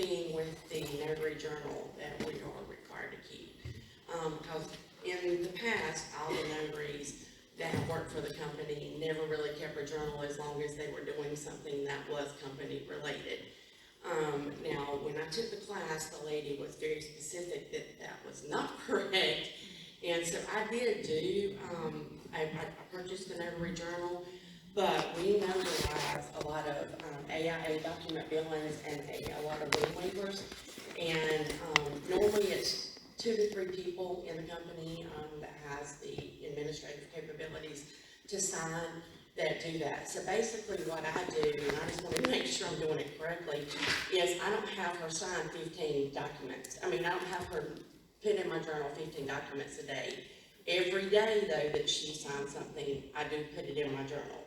keeping with the Notary Journal that we are required to keep. Because in the past, all the notaries that have worked for the company never really kept a journal as long as they were doing something that was company related. Now, when I took the class, the lady was very specific that that was not correct. And so I did do, I purchased the Notary Journal, but we notarize a lot of AIA document billings and a lot of lien waivers. And normally it's 2 to 3 people in the company that has the administrative capabilities to sign that do that. So basically what I do, and I just want to make sure I'm doing it correctly, is I don't have her sign 15 documents. I mean, I don't have her put in my journal 15 documents a day. Every day, though, that she signs something, I do put it in my journal.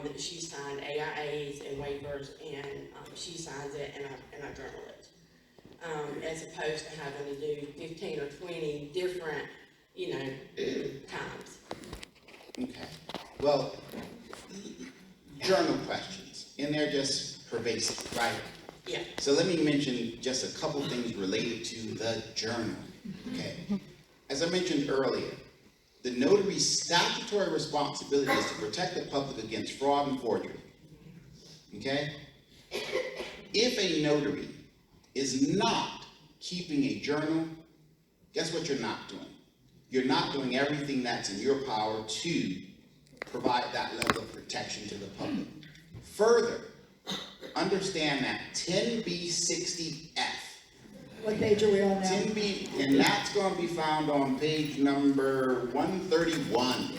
That she signed AIAs and waivers, and she signs it, and I journal it. As opposed to having to do 15 or 20 different, times. Okay. Well, journal questions, and they're just pervasive, right? Yeah. So let me mention just a couple things related to the journal, okay? As I mentioned earlier, the notary's statutory responsibility is to protect the public against fraud and forgery, okay? If a notary is not keeping a journal, guess what you're not doing? You're not doing everything that's in your power to provide that level of protection to the public. Further, understand that 10B60F. What page are we on now? 10B, and that's going to be found on page number 131.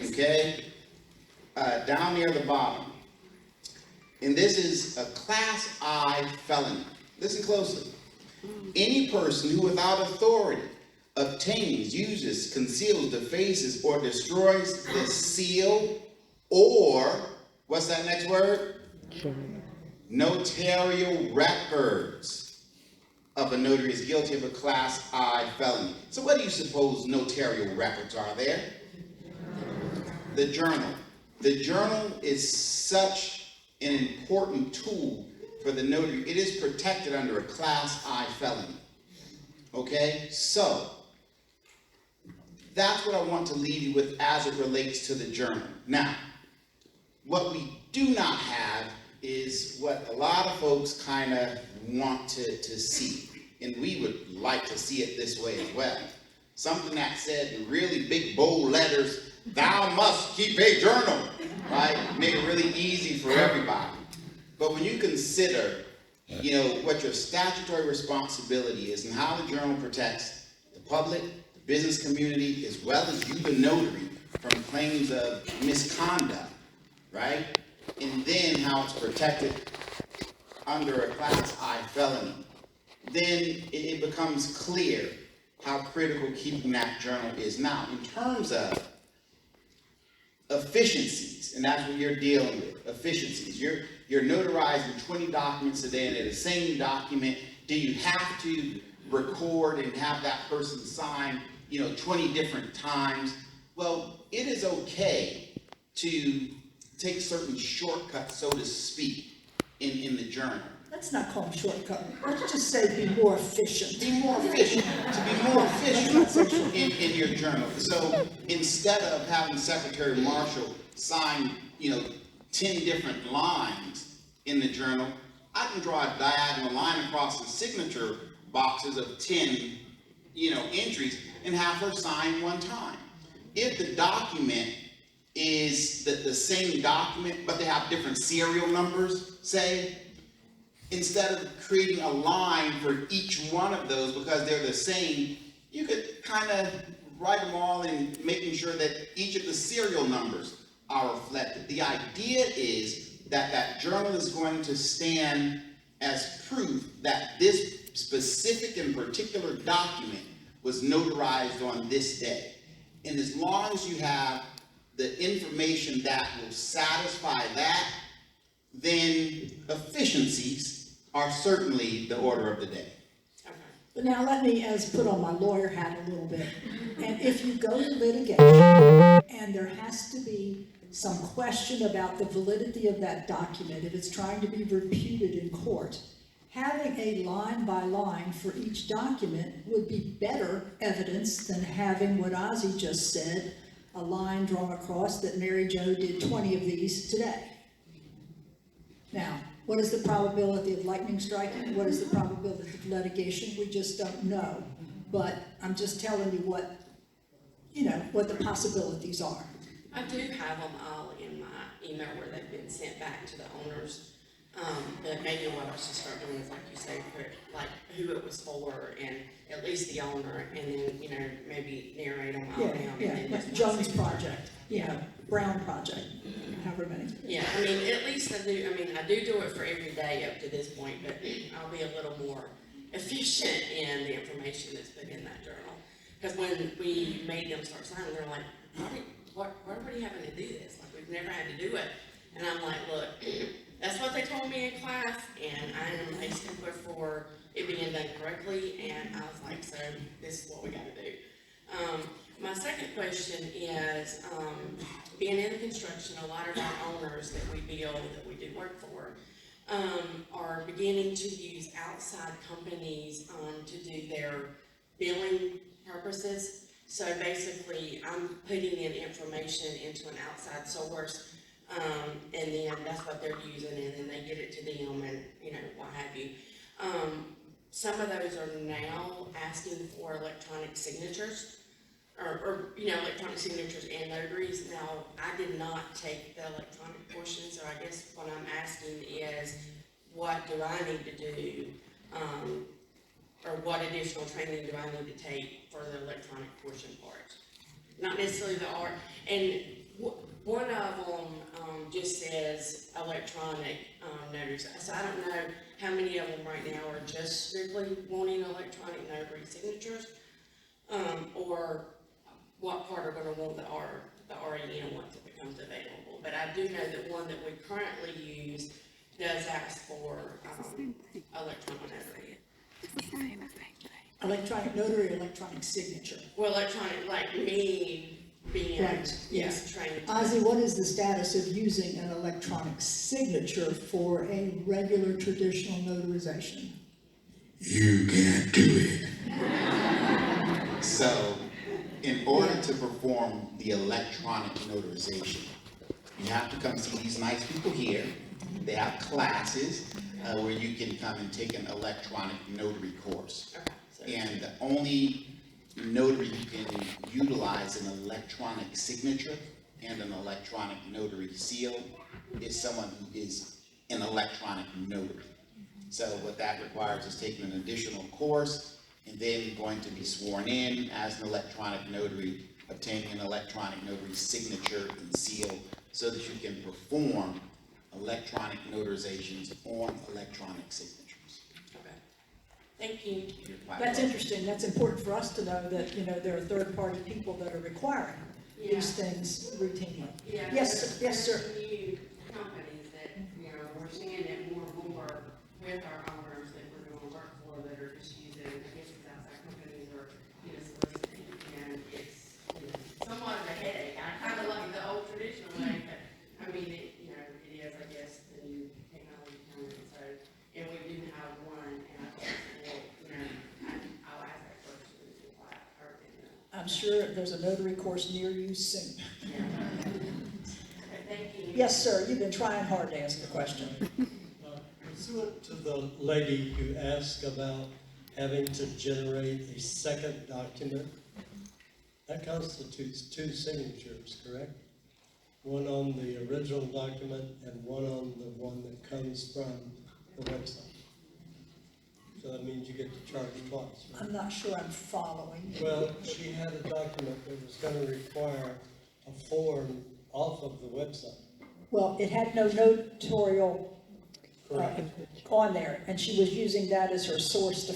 Okay? Down near the bottom. And this is a Class I felony. Listen closely. Any person who without authority obtains, uses, conceals, defaces, or destroys the seal or, what's that next word? Notarial records of a notary is guilty of a Class I felony. So what do you suppose notarial records are there? The journal. The journal is such an important tool for the notary. It is protected under a Class I felony. Okay? So, that's what I want to leave you with as it relates to the journal. Now, what we do not have is what a lot of folks kind of want to see, and we would like to see it this way as well. Something that said in really big bold letters, "Thou must keep a journal," right? Make it really easy for everybody. But when you consider, what your statutory responsibility is and how the journal protects the public, business community, as well as you, the notary, from claims of misconduct, right? And then how it's protected under a Class I felony, then it becomes clear how critical keeping that journal is. Now, in terms of efficiencies, and that's what you're dealing with, efficiencies. You're notarizing 20 documents a day, and they're the same document. Do you have to record and have that person sign 20 different times? Well, it is okay to take certain shortcuts, so to speak, in the journal. Let's not call them shortcut. Let's just say be more efficient. Be more efficient, to be more efficient in your journal. So instead of having Secretary Marshall sign, 10 different lines in the journal, I can draw a diagonal line across the signature boxes of 10, entries and have her sign one time. If the document is the same document, but they have different serial numbers, say, instead of creating a line for each one of those because they're the same, you could kind of write them all and making sure that each of the serial numbers are reflected. The idea is that that journal is going to stand as proof that this specific and particular document was notarized on this day. And as long as you have the information that will satisfy that, then efficiencies are certainly the order of the day. Okay. But now let me put on my lawyer hat a little bit. And if you go to litigation and there has to be some question about the validity of that document, if it's trying to be reputed in court, having a line by line for each document would be better evidence than having what Ozzie just said, a line drawn across that Mary Jo did 20 of these today. Now, what is the probability of lightning striking? What is the probability of litigation? We just don't know. But I'm just telling you what, what the possibilities are. I do have them all in my email where they've been sent back to the owners. But maybe what I should start doing is, like you say, put like who it was for and at least the owner, and then, maybe narrate them all down. Yeah, and then like just Jones signature. project, Brown project, however many. Yeah, I mean, at least I do do it for every day up to this point, but I'll be a little more efficient in the information that's put in that journal. Because when we made them start signing, they're like, why are we having to do this? Like, we've never had to do it. And I'm like, look, that's what they told me in class, and I am a stickler for it being done correctly, and I was like, so this is what we gotta do. My second question is, being in construction, a lot of our owners that we build, that we do work for, are beginning to use outside companies, to do their billing purposes. So basically, I'm putting in information into an outside source, and then that's what they're using, and then they get it to them, and, what have you. Some of those are now asking for electronic signatures, or electronic signatures and notaries. Now, I did not take the electronic portion, so I guess what I'm asking is, what do I need to do, or what additional training do I need to take for the electronic portion part? Not necessarily the art, and one of them just says electronic notaries. So I don't know how many of them right now are just strictly wanting electronic notary signatures, or what part are going to want the REN once it becomes available. But I do know that one that we currently use does ask for electronic notary. Electronic notary, electronic signature. Well, electronic, like me being, Right, yes. trained. Ozzie, what is the status of using an electronic signature for a regular traditional notarization? You can't do it. So, in order to perform the electronic notarization, you have to come see these nice people here. They have classes where you can come and take an electronic notary course. Okay, so- And the only notary you can utilize an electronic signature and an electronic notary seal is someone who is an electronic notary. So what that requires is taking an additional course and then going to be sworn in as an electronic notary, obtaining an electronic notary signature and seal so that you can perform electronic notarizations on electronic signatures. Okay. Thank you. You're quite That's welcome. interesting. That's important for us to know that, there are third-party people that are requiring these things routinely. Yeah. Yes, sir. Yes, sir. There's new companies that, we're seeing it more and more with our owners that we're doing work for that are just using, I guess it's outside companies or, soliciting, and it's somewhat of a headache. I kind of like the old traditional way, but, I mean, it is, I guess, the new technology coming, so, and we do have one, and I thought, I'll ask that question if I heard it. I'm sure there's a notary course near you soon. Thank you. Yes, sir. You've been trying hard to ask the question. Pursuant to the lady who asked about having to generate a second document, that constitutes two signatures, correct? One on the original document and one on the one that comes from the website. So that means you get to charge twice, right? I'm not sure I'm following. Well, she had a document that was going to require a form off of the website. Well, it had no notarial Correct. on there, and she was using that as her source So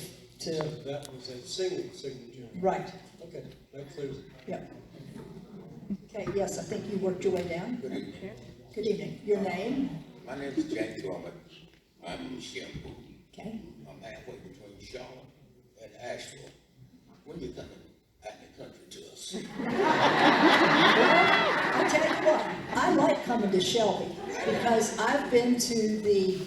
to that was a single signature. right. Okay, that clears it. Yeah. Okay, yes, I think you worked your way down. Good evening. Good evening. Your name? My name is James Roberts. I'm in Shampoo. Okay. I'm halfway between Charlotte and Asheville. When you coming out in the country to us? I'll tell you what, I like coming to Shelby. because I've been to the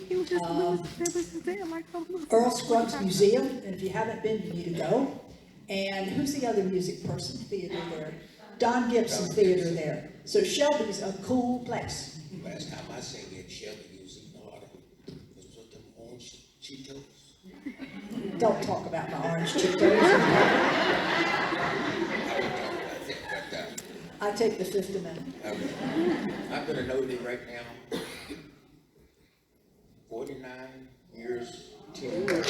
Earl Scruggs Museum, and if you haven't been, you need to go. And who's the other music person, theater there? Don Gibson Theater there. So Shelby's a cool place. Last time I seen it, Shelby using a lot of, was with them orange Cheetos. Don't talk about my orange Cheetos. I take the Fifth Amendment. I'm gonna know that right now, 49 years, 10 years.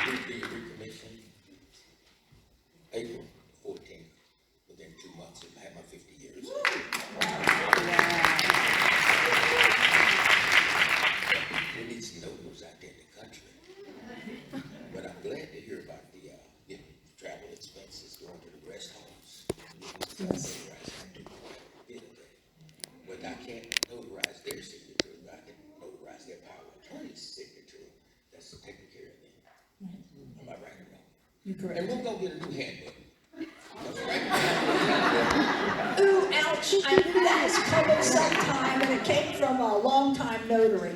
We'll be recommissioned April 14th, within 2 months, I have my 50 years. We need some notaries out there in the country. But I'm glad to hear about the travel expenses going to the rest homes. But I can't notarize their signature, I can notarize their power of attorney's signature. That's taking care of them. Am I right or wrong? You're correct. And we're gonna get a new handbook. That's right. Ooh, ouch, I knew that was coming sometime, and it came from a longtime notary.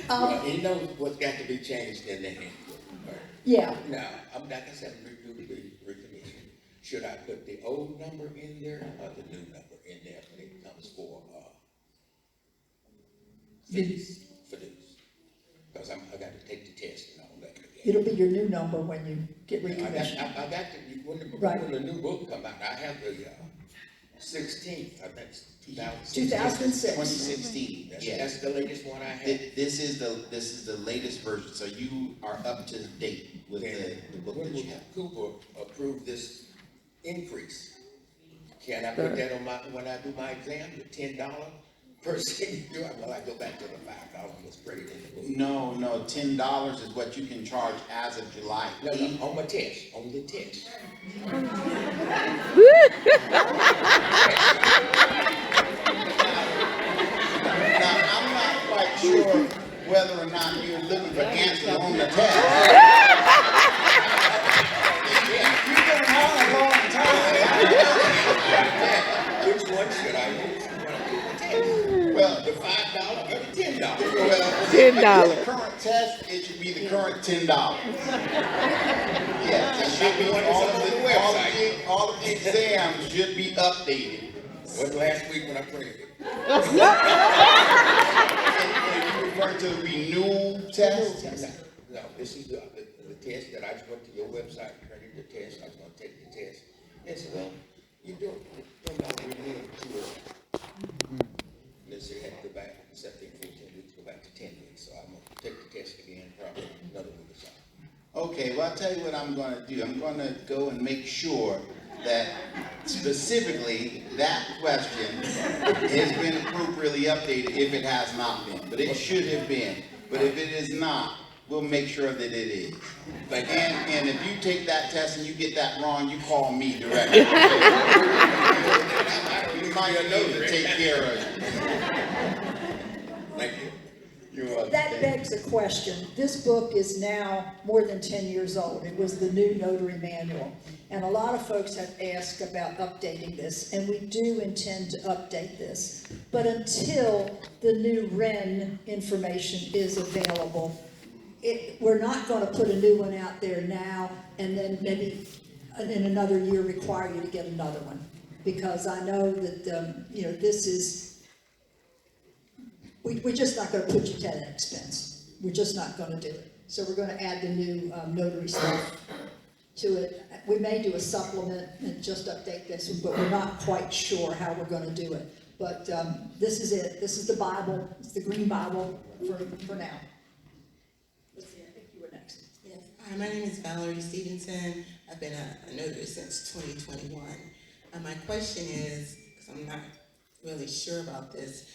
Well, you know what's got to be changed in the handbook. Right? Yeah, Now, I'm like I said, recommission. Should I put the old number in there or the new number in there when it comes for fees for this? Because I got to take the test and all that again. it'll be your new number when you get I got recommissioned. to, Right. when the new book come out, I have the 16th, I think it's 2016. 2006. 2016, yes. That's the latest one I have. This is the latest version, so you are up to date with the book When that will you have. Cooper approve this increase? Can I put that on when I do my exam, the $10 per signature? Will I go back to the $5 was printed in the book? No, $10 is what you can charge as of July No, 8th. on my test, on the test. Now, I'm not quite sure whether or not you're looking for answers on the test. You've been around a long time. Which one should I use when I do the test? Well, The $5 or the $10? well, $10. the current test, it should be the current $10. Yes, it should be all of the exams should be updated. What last week when I printed it? And you refer to the renewal test? No, this is the test that I just went to your website, printed the test, I was gonna take the test. And said, well, you don't renew it too early. They said, had to go back, instead of 14 weeks, go back to 10 weeks, so I'm gonna take the test again, probably another week or so. Okay, well, I'll tell you what I'm gonna do. I'm gonna go and make sure that specifically that question has been appropriately updated if it has not been, but it should have been. But if it is not, we'll make sure that it is. And if you take that test and you get that wrong, you call me directly. You might know to take care of it. Thank you. You're welcome. That begs a question. This book is now more than 10 years old. It was the new notary manual. And a lot of folks have asked about updating this, and we do intend to update this. But until the new REN information is available, we're not going to put a new one out there now and then maybe in another year require you to get another one. Because I know that, this is, we're just not going to put you to that expense. We're just not going to do it. So we're going to add the new notary stuff to it. We may do a supplement and just update this one, but we're not quite sure how we're going to do it. But this is it. This is the Bible. It's the Green Bible for now. Let's see, I think you were next. Yes. Hi, my name is Valerie Stevenson. I've been a notary since 2021. My question is, because I'm not really sure about this,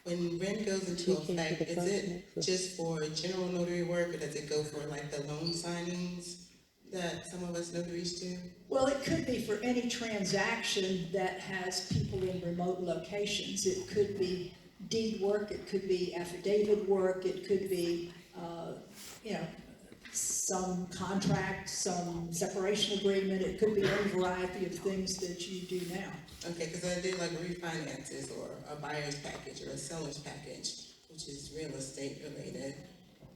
when REN goes into effect, is it just for general notary work, or does it go for like the loan signings that some of us notaries do? Well, it could be for any transaction that has people in remote locations. It could be deed work, it could be affidavit work, it could be, some contract, some separation agreement, it could be any variety of things that you do now. Okay, because I did like refinances or a buyer's package or a seller's package, which is real estate related,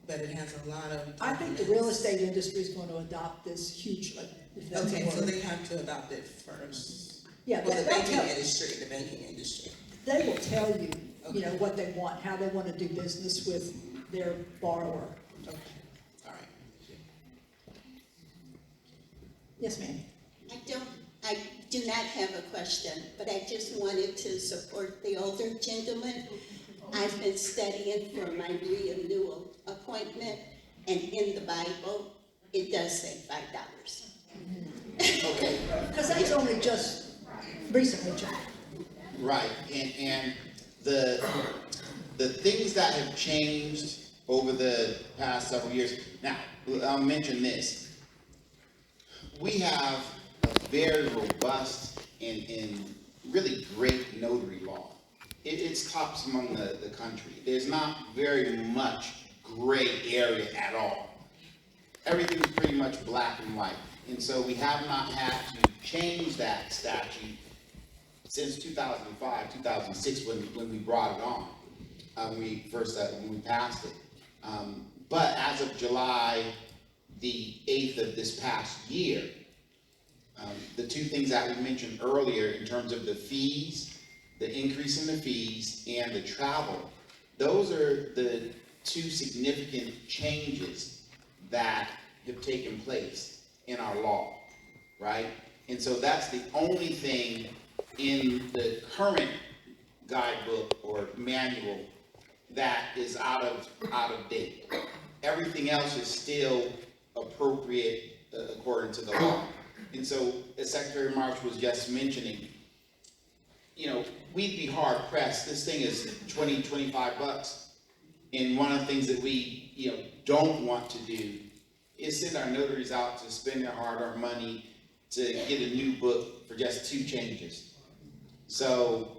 but it has a lot of. I think the real estate industry is going to adopt this hugely, if that's a Okay, so word. they have to adopt it first. Yeah, Well, the they'll banking tell- industry. They will tell you, you know, what they want, how they want to do business with their borrower. Okay, all right. Yes, ma'am. I do not have a question, but I just wanted to support the older gentleman. I've been studying for my renewal appointment, and in the Bible, it does say $5. Okay, Because that's only just recently changed. right, and the things that have changed over the past several years, now, I'll mention this. We have a very robust and really great notary law. It's tops among the country. There's not very much gray area at all. Everything's pretty much black and white. And so we have not had to change that statute since 2005, 2006, when we brought it on. When we passed it. But as of July the 8th of this past year, the two things that we mentioned earlier in terms of the fees, the increase in the fees and the travel, those are the two significant changes that have taken place in our law, right? And so that's the only thing in the current guidebook or manual that is out of date. Everything else is still appropriate according to the law. And so, as Secretary Marshall was just mentioning, you know, we'd be hard pressed. This thing is $20-25. And one of the things that we, you know, don't want to do is send our notaries out to spend their hard-earned money to get a new book for just 2 changes. So,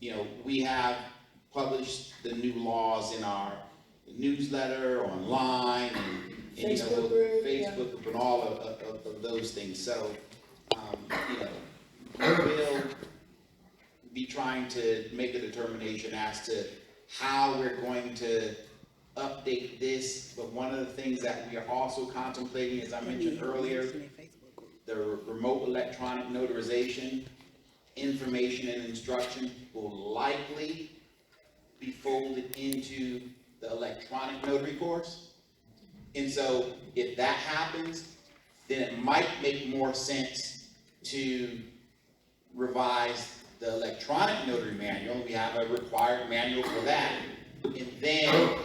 you know, we have published the new laws in our newsletter, online, and you know, Facebook group, Facebook group and all of those things. So, you know, we will be trying to make a determination as to how we're going to update this. But one of the things that we are also contemplating, as I mentioned earlier, the remote electronic notarization, information and instruction will likely be folded into the electronic notary course. And so if that happens, then it might make more sense to revise the electronic notary manual. We have a required manual for that. And then,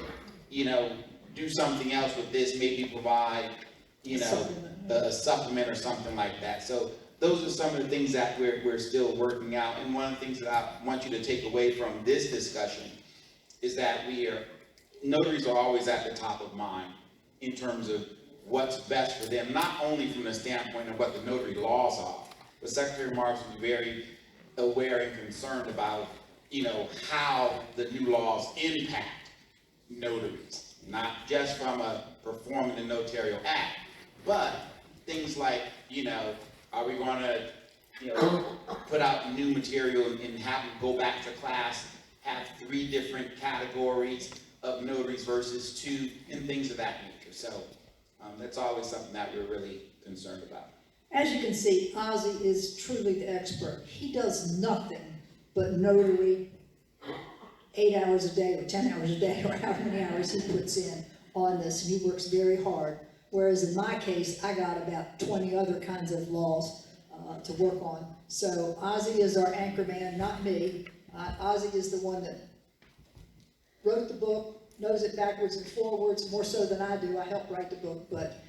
you know, do something else with this, maybe provide, you know, a supplement or something like that. So those are some of the things that we're still working out. And one of the things that I want you to take away from this discussion is that notaries are always at the top of mind in terms of what's best for them, not only from the standpoint of what the notary laws are, but Secretary Marshall is very aware and concerned about, you know, how the new laws impact notaries, not just from a performing the notarial act, but things like, you know, are we going to, you know, put out new material and have them go back to class, have 3 different categories of notaries versus 2, and things of that nature. So that's always something that we're really concerned about. As you can see, Ozie is truly the expert. He does nothing but notary 8 hours a day or 10 hours a day or however many hours he puts in on this, and he works very hard. Whereas in my case, I got about 20 other kinds of laws to work on. So Ozie is our anchor man, not me. Ozie is the one that wrote the book, knows it backwards and forwards, more so than I do. I helped write the book, but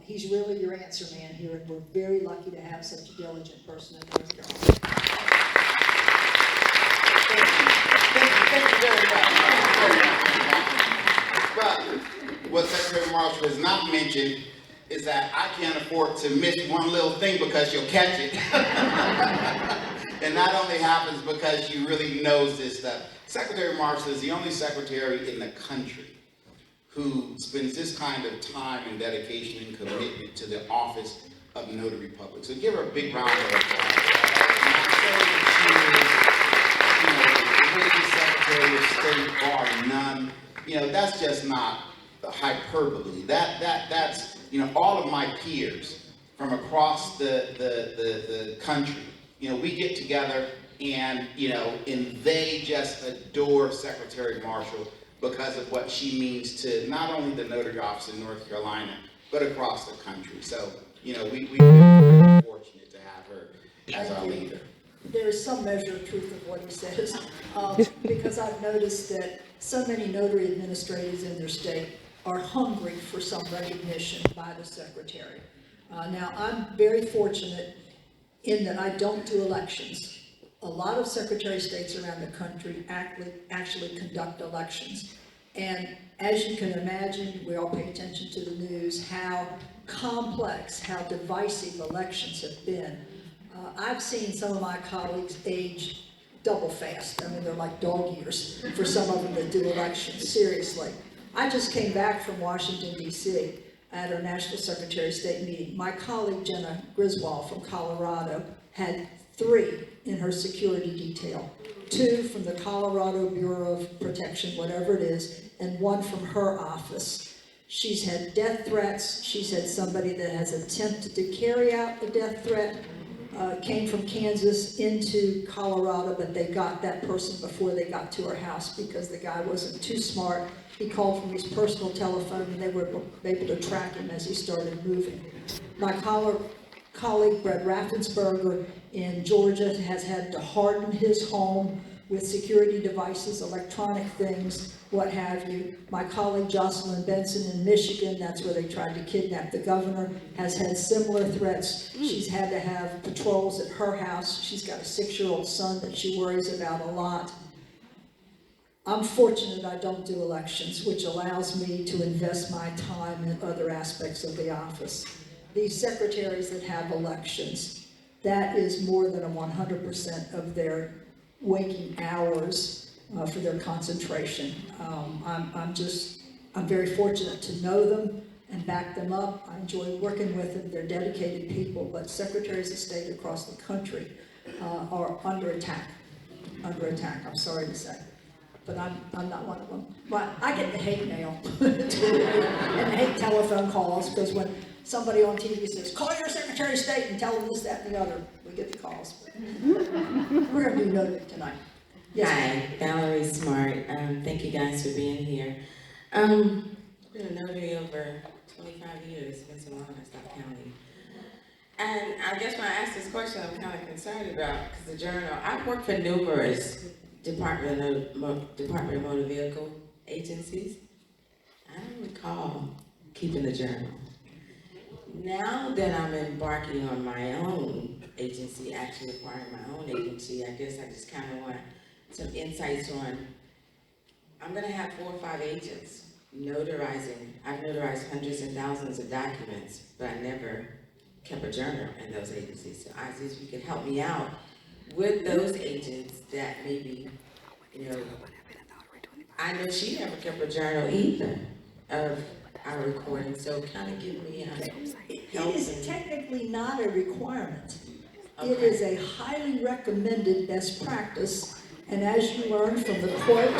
he's really your answer man here, and we're very lucky to have such a diligent person in North Carolina. Thank you very much. But what Secretary Marshall has not mentioned is that I can't afford to miss one little thing because you'll catch it. And that only happens because she really knows this stuff. Secretary Marshall is the only secretary in the country who spends this kind of time and dedication and commitment to the office of Notary Public. So give her a big round of applause. And I say that she is, the Lady Secretary of State, bar none, that's just not hyperbole. That's, all of my peers from across the country, we get together and they just adore Secretary Marshall because of what she means to not only the notary office in North Carolina, but across the country. So, we've been very fortunate to have her as our leader. There is some measure of truth of what he says, because I've noticed that so many notary administrators in their state are hungry for some recognition by the secretary. Now, I'm very fortunate in that I don't do elections. A lot of Secretary of States around the country actually conduct elections. And as you can imagine, we all pay attention to the news, how complex, how divisive elections have been. I've seen some of my colleagues age double fast. I mean, they're like dog years for some of them that do elections, seriously. I just came back from Washington, D.C. at our National Secretary of State meeting. My colleague, Jenna Griswold from Colorado, had 3 in her security detail, 2 from the Colorado Bureau of Protection, whatever it is, and 1 from her office. She's had death threats. She's had somebody that has attempted to carry out a death threat, came from Kansas into Colorado, but they got that person before they got to her house because the guy wasn't too smart. He called from his personal telephone and they were able to track him as he started moving. My colleague Brett Raffensperger in Georgia has had to harden his home with security devices, electronic things, what have you. My colleague Jocelyn Benson in Michigan, that's where they tried to kidnap the governor, has had similar threats. She's had to have patrols at her house. She's got a 6-year-old son that she worries about a lot. I'm fortunate I don't do elections, which allows me to invest my time in other aspects of the office. These secretaries that have elections, that is more than a 100% of their waking hours for their concentration. I'm very fortunate to know them and back them up. I enjoy working with them. They're dedicated people, but secretaries of state across the country are under attack. I'm sorry to say. But I'm not one of them. But I get the hate mail and hate telephone calls, because when somebody on TV says, call your Secretary of State and tell them this, that, and the other, we get the calls. We're going to do notary tonight. Yes, Hi, Valerie Smart. Thank you guys for being here. I've been a notary over 25 years. It's been so long I stopped counting. And I guess when I asked this question, I'm kind of concerned about, because the journal, I've worked for numerous Department of Motor Vehicle agencies. I don't recall keeping the journal. Now that I'm embarking on my own agency, actually acquiring my own agency, I guess I just kind of want some insights on, I'm going to have 4 or 5 agents notarizing. I've notarized hundreds and thousands of documents, but I never kept a journal in those agencies. So Ozie, if you could help me out with those agents that maybe, I know she never kept a journal either of our recording, so kind of give me help. it is technically not a requirement. Okay. It is a highly recommended best practice, and as you learned from the quote,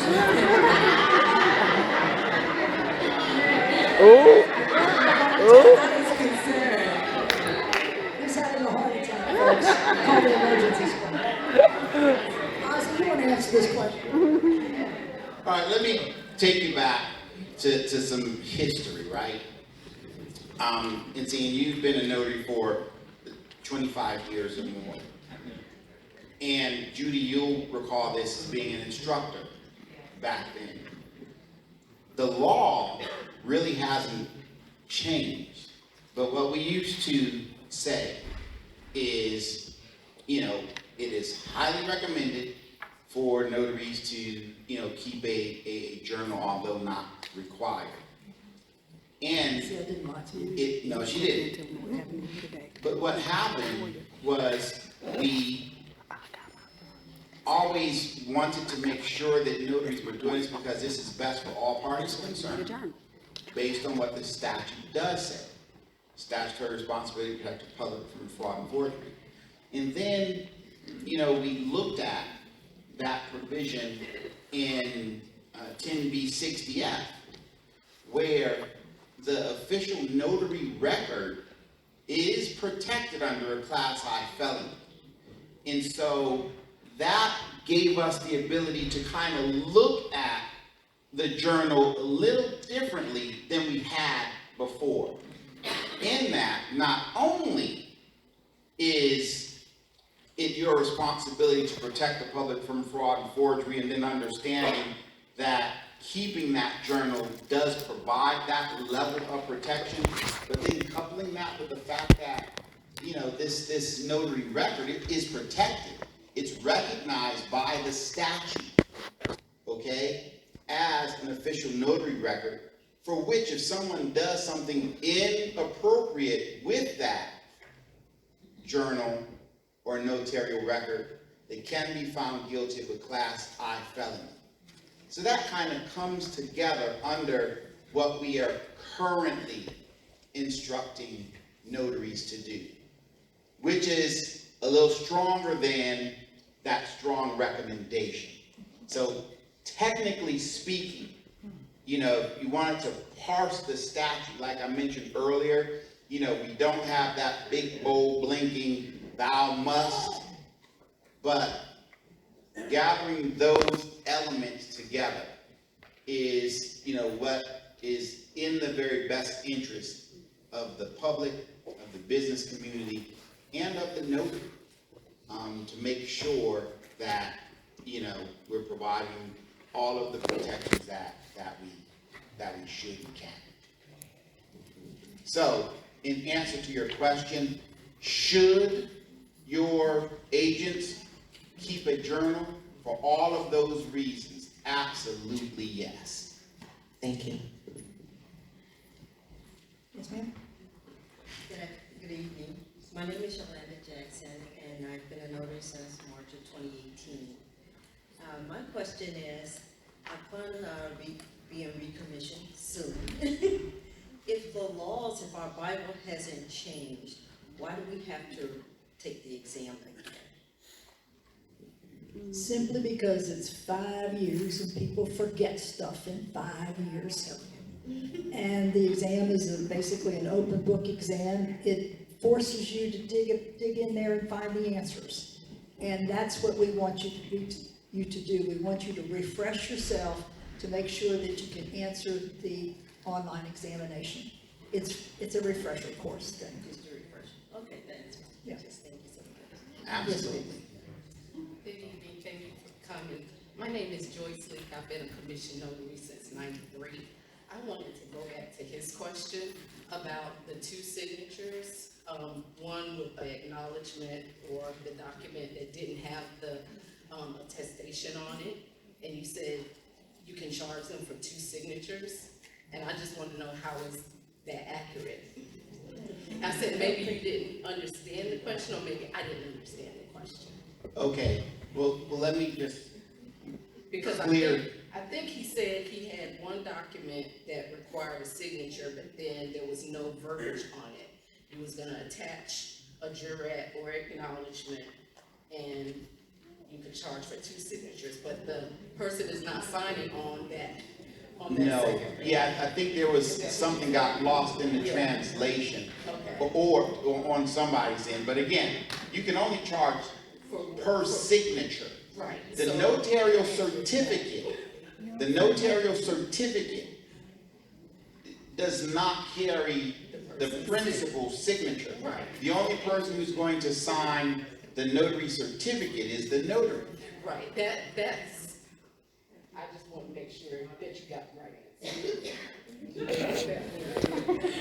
I was concerned. he's having a heart attack, folks. Call the emergency squad. Ozie, you want to answer this question? All right, let me take you back to some history, right? And seeing you've been a notary for 25 years or more. And Judy, you'll recall this as being an instructor back then. The law really hasn't changed, but what we used to say is, it is highly recommended for notaries to, keep a journal, although not required. And See, I didn't want to. no, she didn't. But what happened was we always wanted to make sure that notaries were doing this because this is best for all parties concerned. based on what the statute does say. Statutory responsibility to protect the public from fraud and forgery. And then, we looked at that provision in 10B60F, where the official notary record is protected under a Class I felony. And so that gave us the ability to kind of look at the journal a little differently than we had before. In that, not only is it your responsibility to protect the public from fraud and forgery, and then understanding that keeping that journal does provide that level of protection, but then coupling that with the fact that, this notary record is protected. It's recognized by the statute, okay, as an official notary record, for which if someone does something inappropriate with that journal or notarial record, they can be found guilty of a Class I felony. So that kind of comes together under what we are currently instructing notaries to do, which is a little stronger than that strong recommendation. So technically speaking, if you wanted to parse the statute, like I mentioned earlier, we don't have that big, bold, blinking, thou must, but gathering those elements together is, what is in the very best interest of the public, of the business community, and of the notary, to make sure that, we're providing all of the protections that we should and can. So, in answer to your question, should your agents keep a journal? For all of those reasons, absolutely yes. Thank you. Yes, ma'am? Good evening. My name is Yolanda Jackson, and I've been a notary since March of 2018. My question is, I plan on being recommissioned soon. If the laws, if our Bible hasn't changed, why do we have to take the exam again? Simply because it's 5 years and people forget stuff in 5 years. And the exam is basically an open book exam. It forces you to dig in there and find the answers. And that's what we want you to do. We want you to refresh yourself to make sure that you can answer the online examination. It's a refresher course thing. Just a refresher. Okay, thanks. Yeah. Just thank you so much. Absolutely. Good evening, thank you for coming. My name is Joyce Leak, I've been a commissioned notary since '93. I wanted to go back to his question about the two signatures. One with the acknowledgement or the document that didn't have the attestation on it. And you said you can charge them for two signatures. And I just want to know how is that accurate? I said maybe you didn't understand the question, or maybe I didn't understand the question. Okay, well, let me just Because clear. I think he said he had one document that required a signature, but then there was no verbiage on it. He was gonna attach a jurat or acknowledgement, and you could charge for two signatures, but the person is not signing on that No, second page. yeah, I think there was something got lost in the translation, Okay. or on somebody's end, but again, you can only charge per signature. Right. The So- notarial certificate does not carry the principal's signature. Right. The only person who's going to sign the notary certificate is the notary. Right, that's, I just want to make sure that you got the right answer.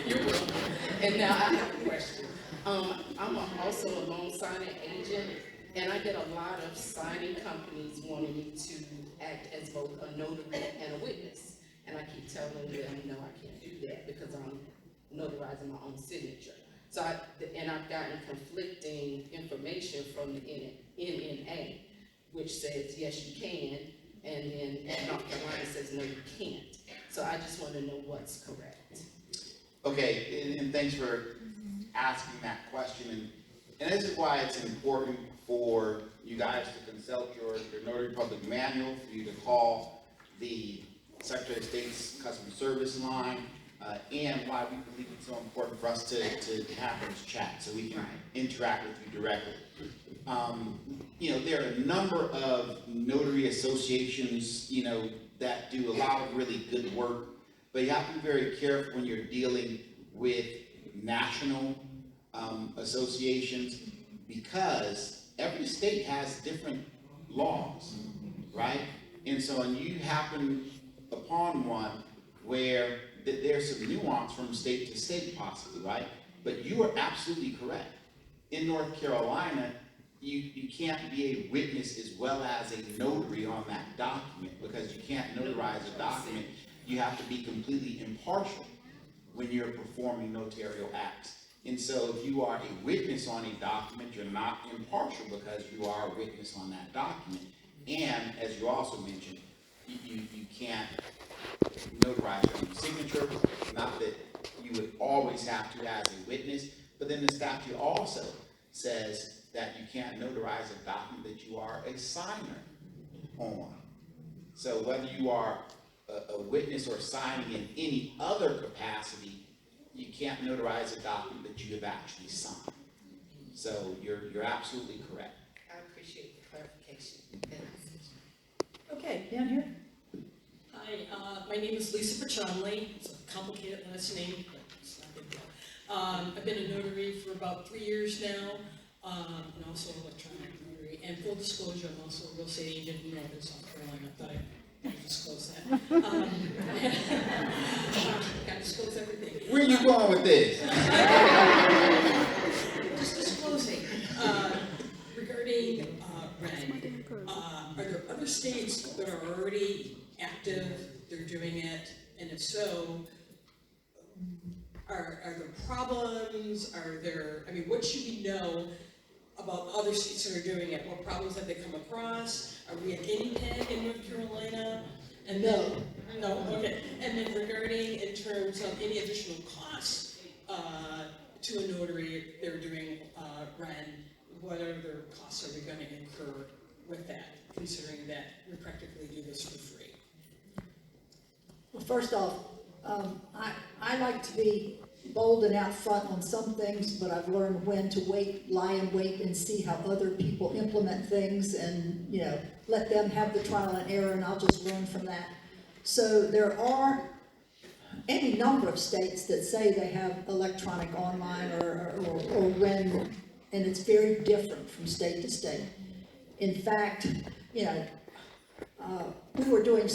You're welcome. And now I have a question. I'm also a loan signing agent, and I get a lot of signing companies wanting me to act as both a notary and a witness. And I keep telling them, no, I can't do that because I'm notarizing my own signature. So I've gotten conflicting information from the NNA, which says, yes, you can, and then North Carolina says, no, you can't. So I just want to know what's correct. Okay, and thanks for asking that question, and this is why it's important for you guys to consult your Notary Public Manual, for you to call the Secretary of State's customer service line, and why we believe it's so important for us to have those chats, so we can interact with you directly. You know, there are a number of notary associations, you know, that do a lot of really good work, but you have to be very careful when you're dealing with national associations, because every state has different laws, right? And so, and you happen upon one where there's some nuance from state to state possibly, right? But you are absolutely correct. In North Carolina, you can't be a witness as well as a notary on that document, because you can't notarize a document. You have to be completely impartial when you're performing notarial acts. And so if you are a witness on a document, you're not impartial because you are a witness on that document. And as you also mentioned, you can't notarize your own signature. Not that you would always have to as a witness, but then the statute also says that you can't notarize a document that you are a signer on. So whether you are a witness or signing in any other capacity, you can't notarize a document that you have actually signed. So you're absolutely correct. I appreciate the clarification. Okay, down here. Hi, my name is Lisa Pachonley. It's a complicated last name, but it's not a big deal. I've been a notary for about 3 years now, and also electronic notary. And full disclosure, I'm also a real estate agent in Northern South Carolina. I thought I'd disclose that. Gotta disclose everything. Where are you going with this? Just disclosing, regarding REN, are there other states that are already active, they're doing it, and if so, are there problems, I mean, what should we know about other states that are doing it? What problems have they come across? Are we a guinea pig in North Carolina? And then, no, okay, and then regarding in terms of any additional costs to a notary if they're doing REN, what other costs are we gonna incur with that, considering that we practically do this for free? Well, first off, I like to be bold and out front on some things, but I've learned when to lie in wait and see how other people implement things, and, you know, let them have the trial and error, and I'll just learn from that. So there are any number of states that say they have electronic online or REN, and it's very different from state to state. In fact, you know, we were doing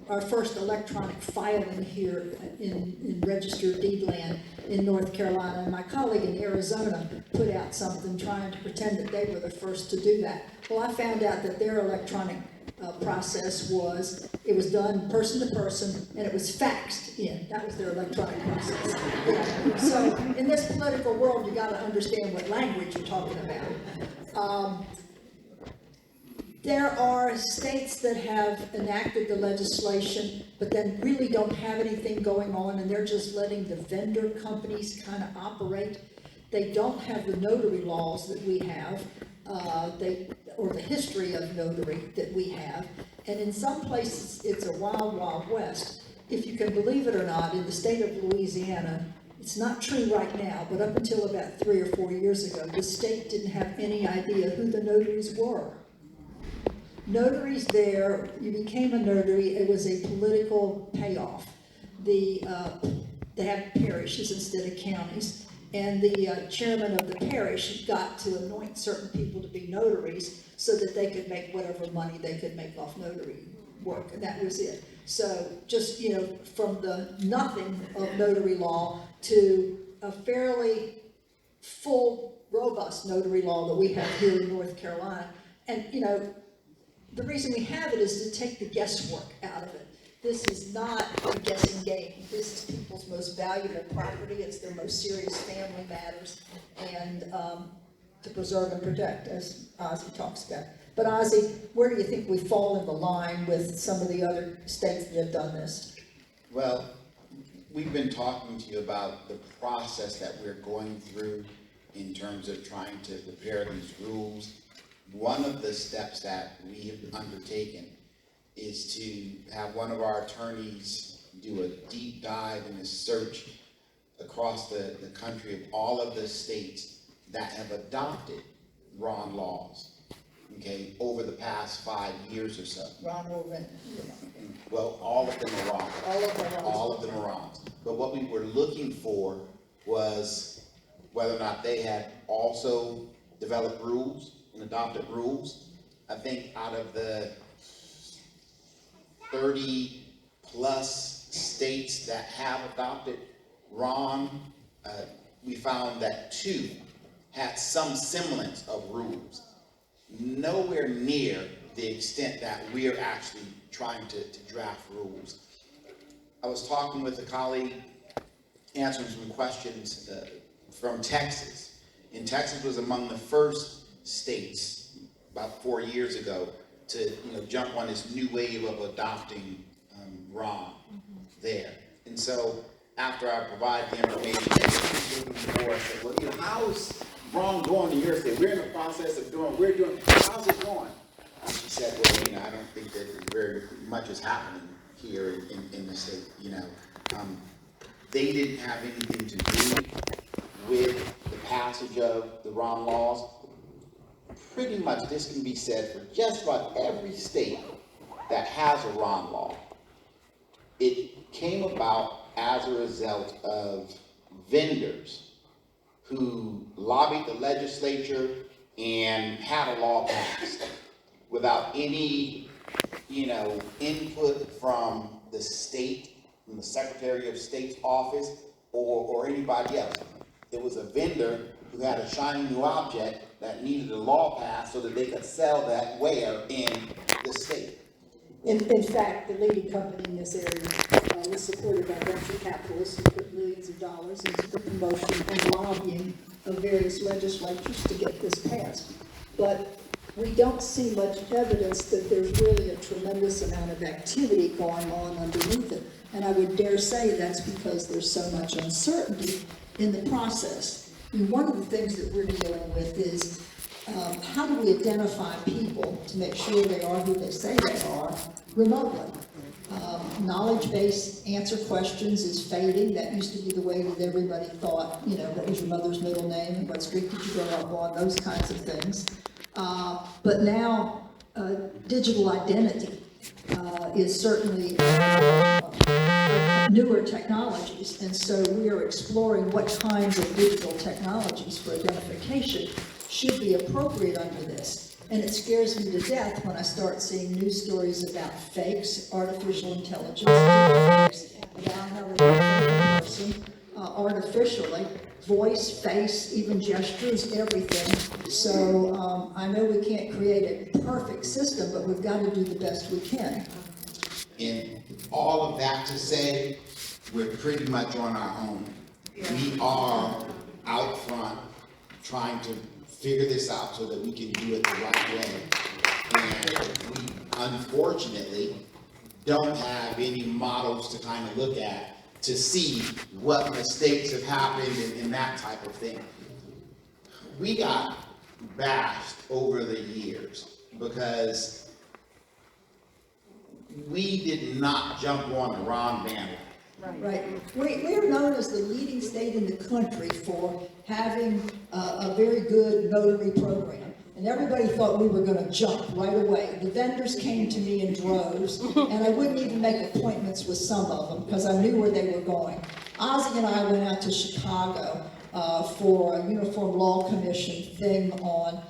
our first electronic filing here in registered deed land in North Carolina, and my colleague in Arizona put out something trying to pretend that they were the first to do that. Well, I found out that their electronic process was done person to person, and it was faxed in. That was their electronic process. Yeah. So in this political world, you got to understand what language you're talking about. There are states that have enacted the legislation, but then really don't have anything going on, and they're just letting the vendor companies kind of operate. They don't have the notary laws that we have, or the history of notary that we have. And in some places, it's a wild, wild west. If you can believe it or not, in the state of Louisiana, it's not true right now, but up until about 3 or 4 years ago, the state didn't have any idea who the notaries were. Notaries there, you became a notary, it was a political payoff. They had parishes instead of counties, and the chairman of the parish got to anoint certain people to be notaries so that they could make whatever money they could make off notary work, and that was it. So just, you know, from the nothing of notary law to a fairly full, robust notary law that we have here in North Carolina. And, you know, the reason we have it is to take the guesswork out of it. This is not a guessing game. This is people's most valuable property. It's their most serious family matters, and to preserve and protect, as Ozie talks about. But Ozie, where do you think we fall in the line with some of the other states that have done this? Well, we've been talking to you about the process that we're going through in terms of trying to prepare these rules. One of the steps that we have undertaken is to have one of our attorneys do a deep dive and a search across the country of all of the states that have adopted RON laws, okay, over the past 5 years or so. Ron or Ren, Well, all of them are wrong. all of them. All of them are wrong. But what we were looking for was whether or not they had also developed rules and adopted rules. I think out of the 30 plus states that have adopted RON, we found that 2 had some semblance of rules. Nowhere near the extent that we're actually trying to draft rules. I was talking with a colleague, answering some questions from Texas. And Texas was among the first states about 4 years ago to jump on this new wave of adopting RON there. And so after I provide the information, I said, well, how's RON going in your state? We're in the process of we're doing, how's it going? And she said, well, I don't think that very much is happening here in the state, They didn't have anything to do with the passage of the RON laws. Pretty much this can be said for just about every state that has a RON law. It came about as a result of vendors who lobbied the legislature and had a law passed without any, input from the state, from the Secretary of State's office or anybody else. It was a vendor who had a shiny new object that needed a law passed so that they could sell that where in the state. In fact, the leading company in this area was supported by venture capitalists who put millions of dollars into the promotion and lobbying of various legislatures to get this passed. But we don't see much evidence that there's really a tremendous amount of activity going on underneath it. And I would dare say that's because there's so much uncertainty in the process. And one of the things that we're dealing with is how do we identify people to make sure they are who they say they are remotely? Knowledge-based answer questions is fading. That used to be the way that everybody thought, what was your mother's middle name and what street did you grow up on, those kinds of things. But now, digital identity is certainly newer technologies, and so we are exploring what kinds of digital technologies for identification should be appropriate under this. And it scares me to death when I start seeing news stories about fakes, artificial intelligence, fakes, about how they identify a person artificially, voice, face, even gestures, everything. So I know we can't create a perfect system, but we've got to do the best we can. And all of that to say, we're pretty much on our own. We are out front trying to figure this out so that we can do it the right way. And we unfortunately don't have any models to kind of look at to see what mistakes have happened and that type of thing. We got bashed over the years because we did not jump on the RON bandwagon. Right. We are known as the leading state in the country for having a very good notary program. And everybody thought we were going to jump right away. The vendors came to me in droves, and I wouldn't even make appointments with some of them because I knew where they were going. Ozie and I went out to Chicago for a Uniform Law Commission thing on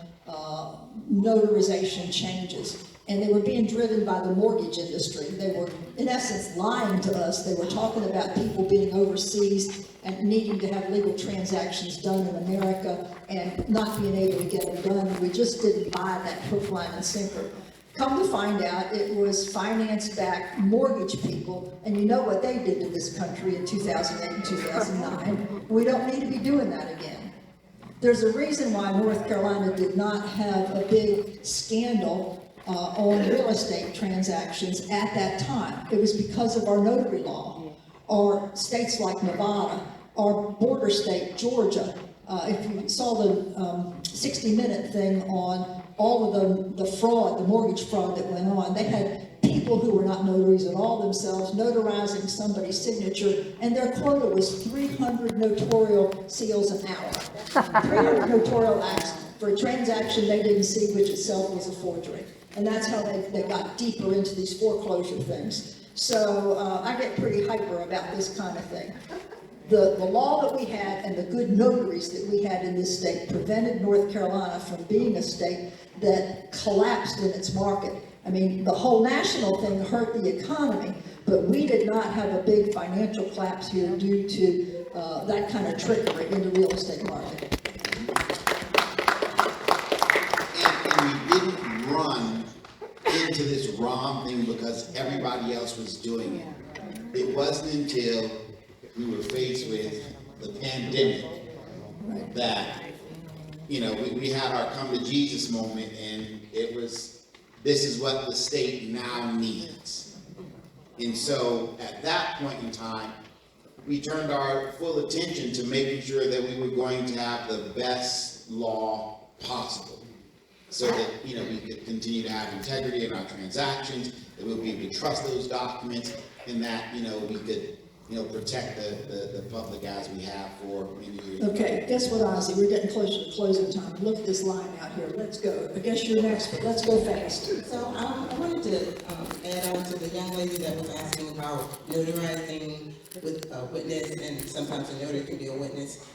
notarization changes. And they were being driven by the mortgage industry. They were, in essence, lying to us. They were talking about people being overseas and needing to have legal transactions done in America and not being able to get them done. We just didn't buy that hook, line, and sinker. Come to find out, it was finance-backed mortgage people, and you know what they did to this country in 2008 and 2009. We don't need to be doing that again. There's a reason why North Carolina did not have a big scandal on real estate transactions at that time. It was because of our notary law. or states like Nevada, or border state, Georgia. If you saw the 60-minute thing on all of the fraud, the mortgage fraud that went on, they had people who were not notaries at all themselves notarizing somebody's signature, and their quota was 300 notarial seals an hour. 300 notarial acts for a transaction they didn't see, which itself was a forgery. And that's how they got deeper into these foreclosure things. So I get pretty hyper about this kind of thing. The law that we had and the good notaries that we had in this state prevented North Carolina from being a state that collapsed in its market. I mean, the whole national thing hurt the economy, but we did not have a big financial collapse here due to that kind of trickery in the real estate market. And we didn't run into this wrong thing because everybody else was doing it. It wasn't until we were faced with the pandemic that, you know, we had our come to Jesus moment, and it was, this is what the state now needs. And so at that point in time, we turned our full attention to making sure that we were going to have the best law possible, so that, you know, we could continue to have integrity in our transactions, that we'll be able to trust those documents, and that, you know, we could, you know, protect the public as we have for many years. Okay, guess what, Ozzie? We're getting closer to closing time. Look at this line out here. Let's go. I guess you're next, but let's go fast. So I wanted to add on to the young lady that was asking about notarizing with a witness, and sometimes a notary can be a witness.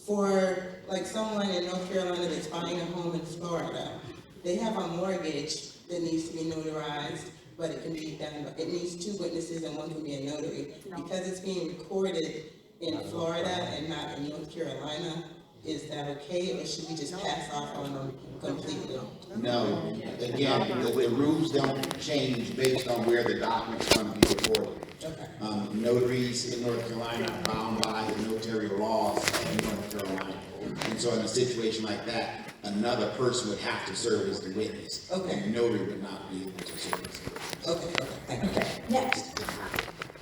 For like someone in North Carolina that's buying a home in Florida, they have a mortgage that needs to be notarized, but it can be done, it needs 2 witnesses and one can be a notary. Because it's being recorded in Florida and not in North Carolina, is that okay, or should we just pass off on them completely? No, again, the rules don't change based on where the document's going to be recorded. Okay. Notaries in North Carolina are bound by the notarial laws of North Carolina. And so in a situation like that, another person would have to serve as the witness. Okay. And the notary would not be able to serve as the witness. Okay, thank you. Okay, next.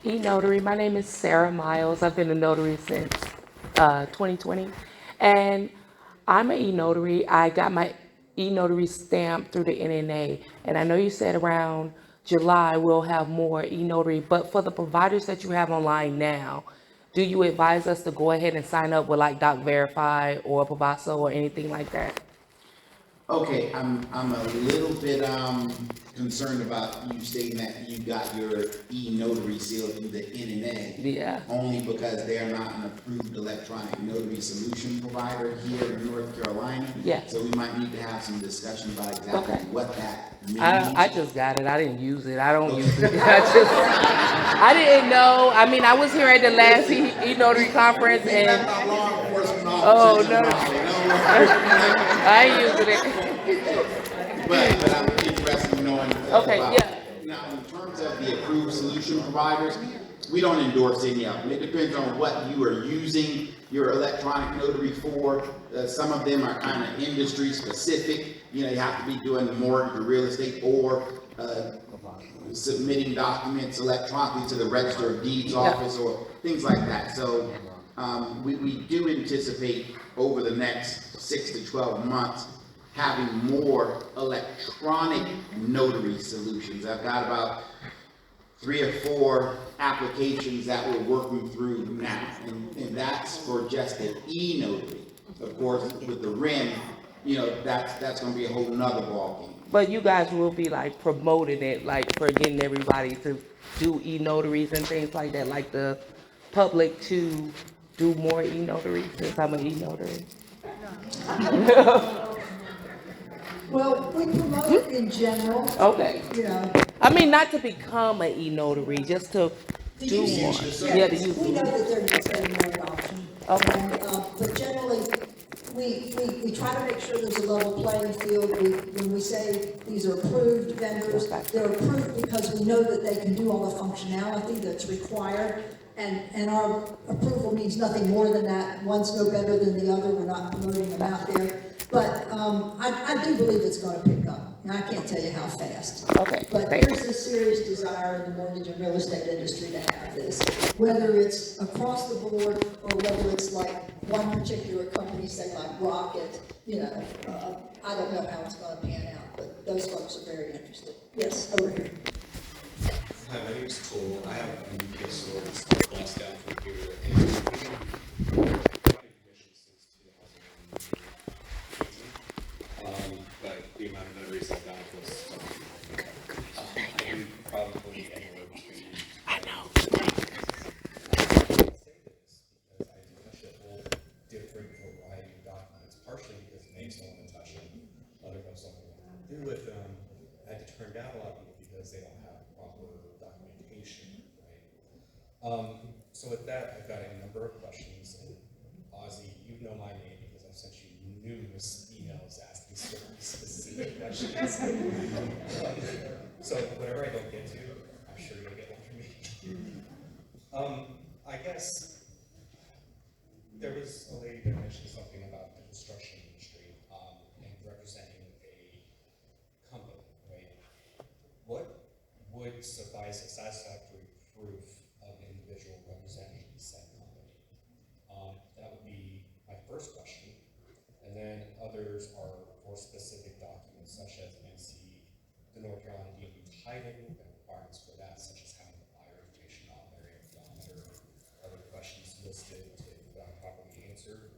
E-notary, my name is Sarah Miles. I've been a notary since 2020. And I'm an e-notary. I got my e-notary stamp through the NNA. And I know you said around July we'll have more e-notary, but for the providers that you have online now, do you advise us to go ahead and sign up with like Doc Verify or Pavaso or anything like that? Okay, I'm a little bit concerned about you stating that you got your e-notary seal through the NNA. Yeah. Only because they're not an approved electronic notary solution provider here in North Carolina. Yeah. So we might need to have some discussion about exactly Okay. what that means. I just got it. I didn't use it. I don't use it. I didn't know. I mean, I was here at the last e-notary conference and. Oh, no. I ain't using it. But I'm interested in knowing. Okay, about, yeah. Now, in terms of the approved solution providers, we don't endorse any of them. It depends on what you are using your electronic notary for. Some of them are kind of industry specific. You know, you have to be doing the mortgage or real estate or submitting documents electronically to the Register of Deeds office or things like that. So we do anticipate over the next 6 to 12 months having more electronic notary solutions. I've got about 3 or 4 applications that we're working through now, and that's for just an e-notary. Of course, with the RIM, you know, that's going to be a whole nother ballgame. But you guys will be like promoting it, like for getting everybody to do e-notaries and things like that, like the public to do more e-notaries since I'm an e-notary. Well, we promote it in general. Okay. You know. I mean, not to become an e-notary, just to do more. Yeah, to use We know it. that there needs to be more adoption. Okay. And, but generally, we try to make sure there's a level playing field. When we say these are approved vendors, they're approved because we know that they can do all the functionality that's required. And our approval means nothing more than that. One's no better than the other. We're not promoting them out there. But I do believe it's going to pick up. And I can't tell you how fast. Okay, But thank you. there's a serious desire in the mortgage and real estate industry to have this, whether it's across the board or whether it's like one particular company, say like Rocket, I don't know how it's gonna pan out, but those folks are very interested. Yes, over here. Hi, my name is Cole. I have a new case store that's glassed down from here, and we've been providing commissions since 2018. But the amount of notaries I've got was I can probably anywhere between. I know. I say this because I touch a whole different variety of documents, partially because banks don't want to touch them, other folks don't want to do with them. I had to turn down a lot of people because they don't have proper documentation, right? So with that, I've got a number of questions, and Ozzie, you know my name because I've sent you numerous emails asking certain specific questions. So whatever I don't get to, I'm sure you'll get one from me. I guess there was a lady that mentioned something about the construction industry and representing a company, right? What would suffice as satisfactory proof of an individual representing said company? That would be my first question. And then others are for specific documents such as the North Carolina DMV title, and requirements for that, such as having the buyer information on there, if other questions listed to properly answer,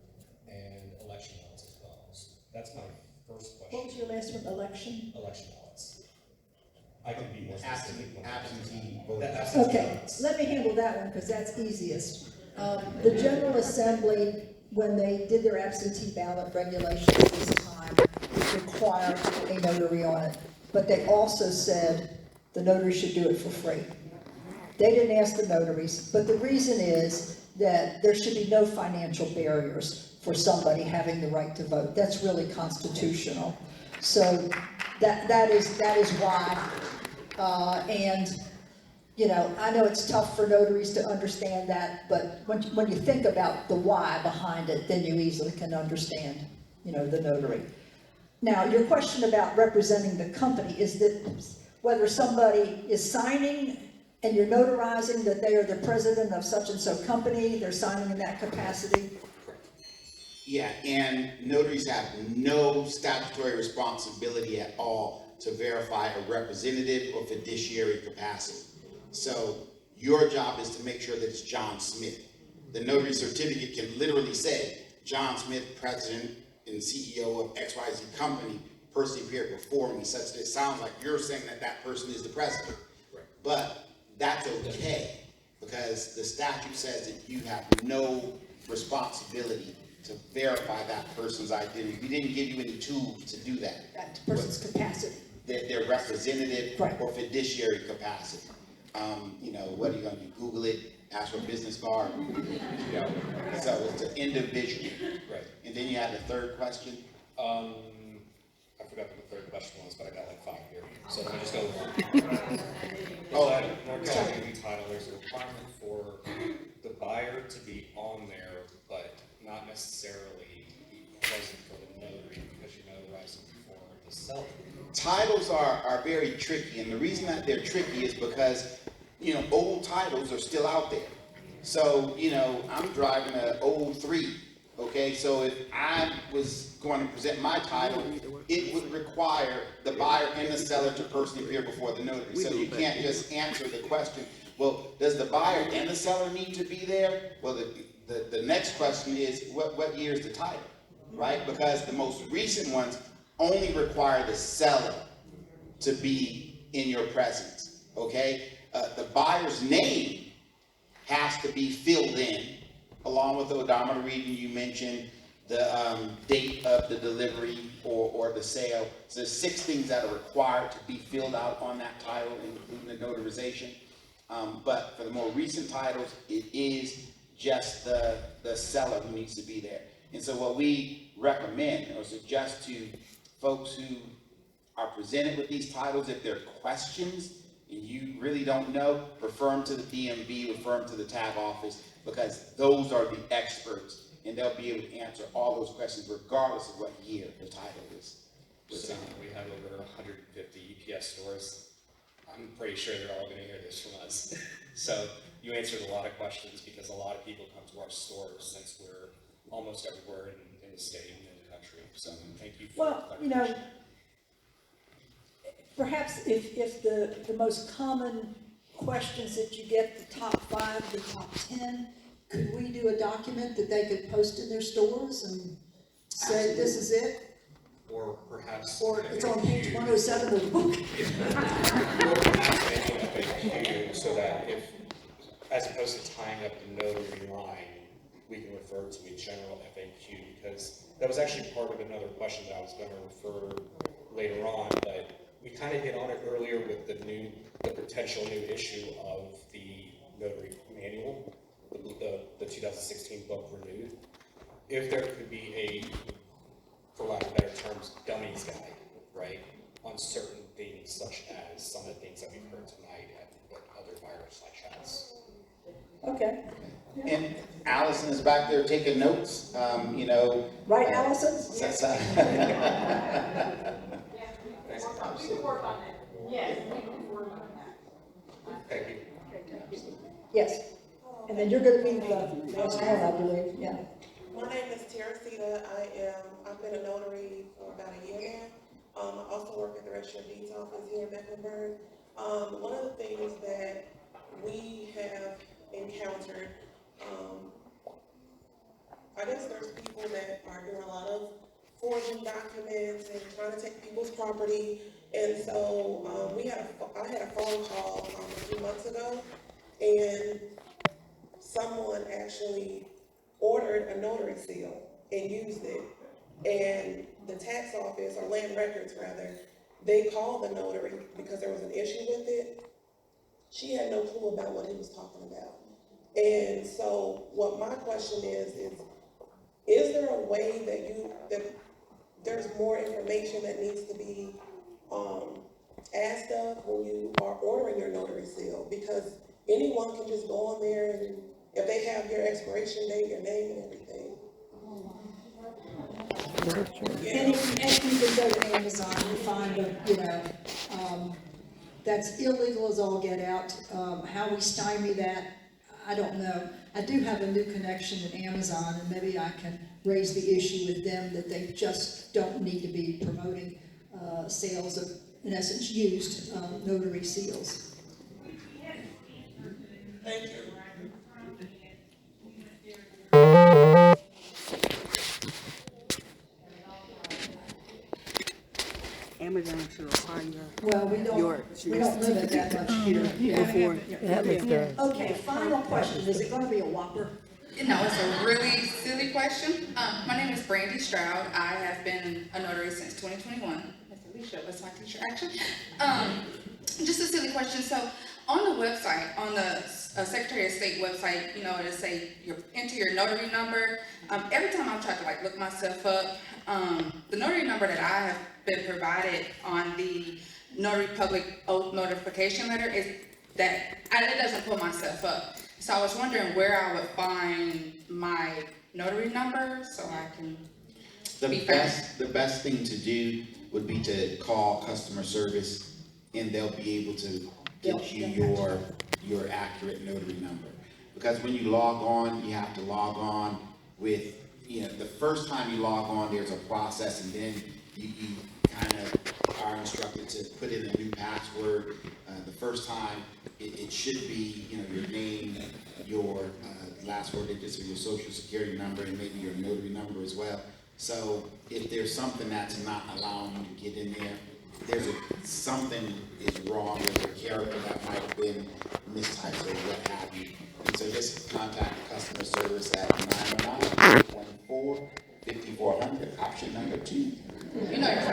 and election ballots as well. So that's my first question. What was your last one, election? Election ballots. I can be more specific. Absentee voting. Okay, let me handle that one, because that's easiest. The General Assembly, when they did their absentee ballot regulations this time, required a notary on it, but they also said the notary should do it for free. They didn't ask the notaries, but the reason is that there should be no financial barriers for somebody having the right to vote. That's really constitutional. So that is why, I know it's tough for notaries to understand that, but when you think about the why behind it, then you easily can understand, the notary. Now, your question about representing the company is that whether somebody is signing and you're notarizing that they are the president of such and so company, they're signing in that capacity. Yeah, and notaries have no statutory responsibility at all to verify a representative or fiduciary capacity. So your job is to make sure that it's John Smith. The notary certificate can literally say, John Smith, president and CEO of XYZ company, personally appeared before me, such that it sounds like you're saying that that person is the president. Right. But that's okay, because the statute says that you have no responsibility to verify that person's identity. We didn't give you any tools to do that. That person's capacity. Their representative Right. or fiduciary capacity. What are you gonna do? Google it, ask for a business card? So it's an individual. Right. And then you had the third question. I forgot what the third question was, but I got like 5 here. So let me just go along. North Carolina DMV title, there's a requirement for the buyer to be on there, but not necessarily be present for the notary because you're notarizing for the seller. Titles are very tricky, and the reason that they're tricky is because, old titles are still out there. So, I'm driving an old 3, okay? So if I was going to present my title, it would require the buyer and the seller to personally appear before the notary. So you can't just answer the question, well, does the buyer and the seller need to be there? Well, the next question is, what year is the title, right? Because the most recent ones only require the seller to be in your presence, okay? The buyer's name has to be filled in, along with the odometer reading you mentioned, the date of the delivery or the sale. So there's 6 things that are required to be filled out on that title, including the notarization. But for the more recent titles, it is just the seller who needs to be there. And so what we recommend or suggest to folks who are presented with these titles, if there are questions and you really don't know, refer them to the DMV, refer them to the tag office, because those are the experts and they'll be able to answer all those questions regardless of what year the title is. So we have over 150 EPS stores. I'm pretty sure they're all going to hear this from us. So you answered a lot of questions because a lot of people come to our stores since we're almost everywhere in the state and in the country. So thank you for Well, you know, perhaps if the most common questions that you get, the top 5, the top 10, could we do a document that they could post in their stores and say, this is it? Or perhaps Or it's on page 107 of the book? or perhaps making a FAQ so that if, as opposed to tying up the notary line, we can refer to a general FAQ, because that was actually part of another question that I was going to refer later on, but we kind of hit on it earlier with the potential new issue of the notary manual, the 2016 book renewed. If there could be a, for lack of better terms, dummies guide, right, on certain things such as some of the things that we've heard tonight and other fireside chats. Okay. And Allison is back there taking notes, you know. Right, Allison? Yes. We can work on that. Yes, we can work on that. Thank you. Yes. And then you're gonna be the last one, I believe, yeah. My name is Teresita. I've been a notary for about a year now. I also work at the Registry of Deeds office here in Mecklenburg. One of the things that we have encountered, I guess there's people that are doing a lot of forging documents and trying to take people's property. And so I had a phone call a few months ago, and someone actually ordered a notary seal and used it. And the tax office, or land records rather, they called the notary because there was an issue with it. She had no clue about what he was talking about. And so what my question is there a way that there's more information that needs to be asked of when you are ordering your notary seal? Because anyone can just go on there and if they have your expiration date, your name and everything. And you can go to Amazon and find that's illegal as all get out. How we stymie that, I don't know. I do have a new connection at Amazon, and maybe I can raise the issue with them that they just don't need to be promoting sales of, in essence, used notary seals. Thank you. Amazon should require Well, we don't limit that much here. before. Okay, final question. Is it gonna be a whopper? No, it's a really silly question. My name is Brandy Stroud. I have been a notary since 2021. That's Alicia, that's my teacher actually. Just a silly question. So on the website, on the Secretary of State website, you know, it'll say enter your notary number. Every time I try to look myself up, the notary number that I have been provided on the Notary Public Oath notification letter is that it doesn't pull myself up. So I was wondering where I would find my notary number so I can be found. The best thing to do would be to call customer service, and they'll be able to get you your accurate notary number. Because when you log on, you have to log on with, the first time you log on, there's a process, and then you kind of are instructed to put in a new password. The first time, it should be, your name, your last four digits of your social security number, and maybe your notary number as well. So if there's something that's not allowing you to get in there, something is wrong with your character that might have been mistyped or what have you. And so just contact